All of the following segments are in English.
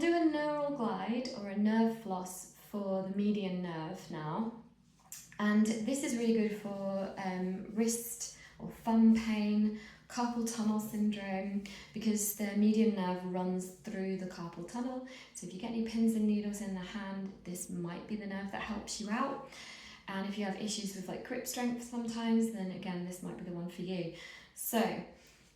do a neural glide or a nerve floss for the median nerve now. And this is really good for wrist or thumb pain, carpal tunnel syndrome, because the median nerve runs through the carpal tunnel. So if you get any pins and needles in the hand, this might be the nerve that helps you out. And if you have issues with like grip strength sometimes, then again, this might be the one for you. So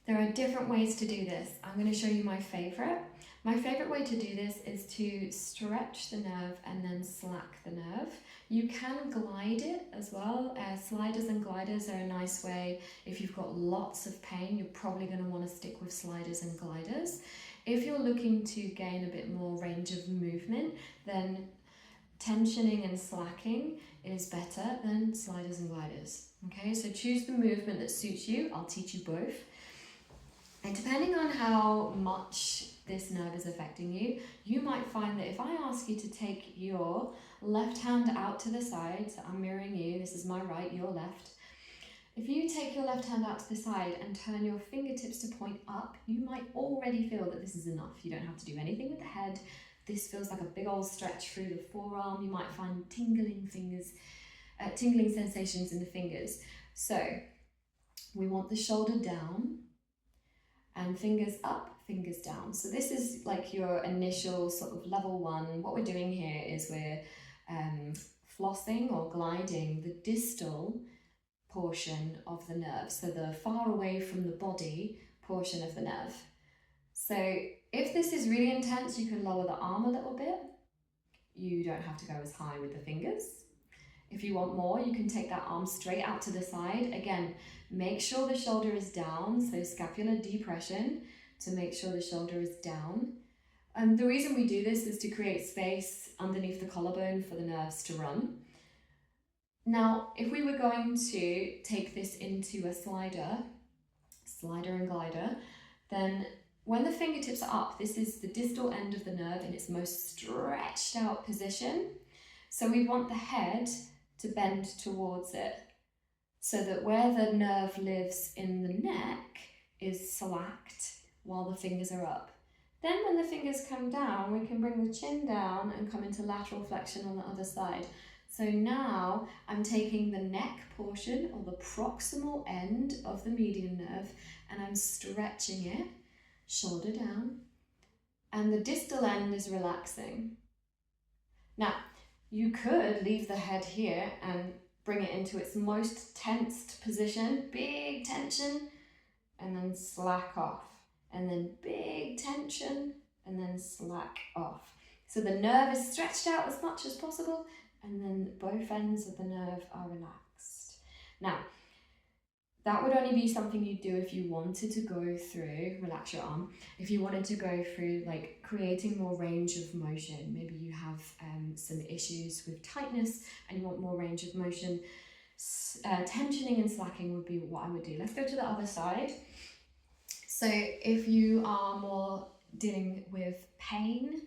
there are different ways to do this. I'm going to show you my favorite. My favorite way to do this is to stretch the nerve and then slack the nerve. You can glide it as well. Sliders and gliders are a nice way. If you've got lots of pain, you're probably going to want to stick with sliders and gliders. If you're looking to gain a bit more range of movement, then tensioning and slacking is better than sliders and gliders. Okay, so choose the movement that suits you. I'll teach you both. And depending on how much this nerve is affecting you, you might find that if I ask you to take your left hand out to the side, so I'm mirroring you, this is my right, your left. If you take your left hand out to the side and turn your fingertips to point up, you might already feel that this is enough. You don't have to do anything with the head. This feels like a big old stretch through the forearm. You might find tingling sensations in the fingers. So we want the shoulder down and fingers up, fingers down. So this is like your initial sort of level one. What we're doing here is we're flossing or gliding the distal portion of the nerve, so the far away from the body portion of the nerve. So if this is really intense, you can lower the arm a little bit. You don't have to go as high with the fingers. If you want more, you can take that arm straight out to the side. Again, make sure the shoulder is down, so scapular depression to make sure the shoulder is down. The reason we do this is to create space underneath the collarbone for the nerves to run. Now, if we were going to take this into a slider and glider, then when the fingertips are up, this is the distal end of the nerve in its most stretched out position. So we want the head to bend towards it so that where the nerve lives in the neck is slacked while the fingers are up. Then when the fingers come down, we can bring the chin down and come into lateral flexion on the other side. So now I'm taking the neck portion or the proximal end of the median nerve and I'm stretching it, shoulder down, and the distal end is relaxing. Now, you could leave the head here and bring it into its most tensed position, big tension, and then slack off. And then big tension, and then slack off. So the nerve is stretched out as much as possible, and then both ends of the nerve are relaxed. Now, that would only be something you'd do if you wanted to go through, relax your arm, if you wanted to go through like creating more range of motion. Maybe you have some issues with tightness and you want more range of motion. Tensioning and slacking would be what I would do. Let's go to the other side. So if you are more dealing with pain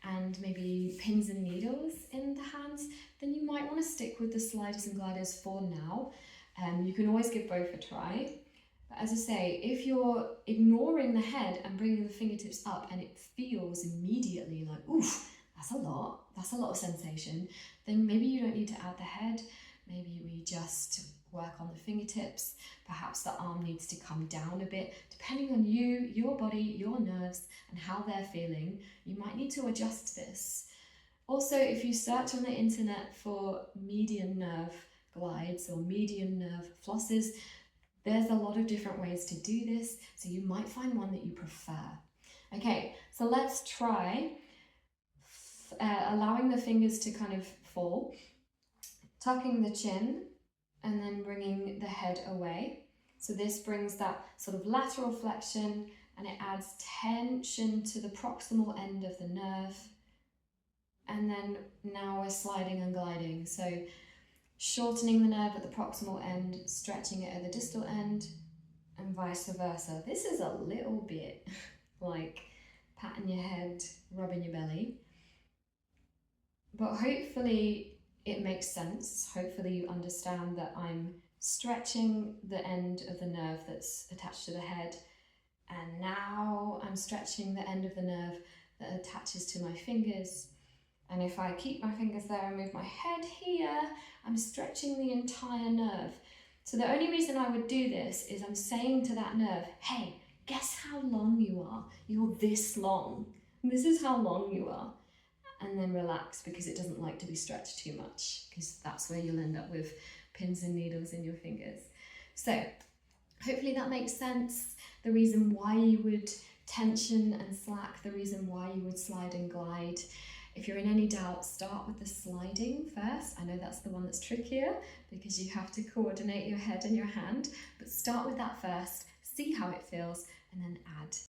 and maybe pins and needles in the hands, then you might want to stick with the sliders and gliders for now. You can always give both a try. But as I say, if you're ignoring the head and bringing the fingertips up and it feels immediately like, oof, that's a lot of sensation, then maybe you don't need to add the head. Maybe we just work on the fingertips. Perhaps the arm needs to come down a bit. Depending on you, your body, your nerves, and how they're feeling, you might need to adjust this. Also, if you search on the internet for median nerve glides or median nerve flosses, there's a lot of different ways to do this, so you might find one that you prefer. Okay, so let's try allowing the fingers to kind of fall, tucking the chin, and then bringing the head away. So this brings that sort of lateral flexion and it adds tension to the proximal end of the nerve. And then now we're sliding and gliding. So shortening the nerve at the proximal end, stretching it at the distal end, and vice versa. This is a little bit like patting your head, rubbing your belly. But hopefully it makes sense. Hopefully you understand that I'm stretching the end of the nerve that's attached to the head, and now I'm stretching the end of the nerve that attaches to my fingers. And if I keep my fingers there and move my head here, I'm stretching the entire nerve. So the only reason I would do this is I'm saying to that nerve, hey, guess how long you are? You're this long. This is how long you are. And then relax, because it doesn't like to be stretched too much, because that's where you'll end up with pins and needles in your fingers. So hopefully that makes sense. The reason why you would tension and slack, the reason why you would slide and glide. If you're in any doubt, start with the sliding first. I know that's the one that's trickier because you have to coordinate your head and your hand, but start with that first, see how it feels, and then add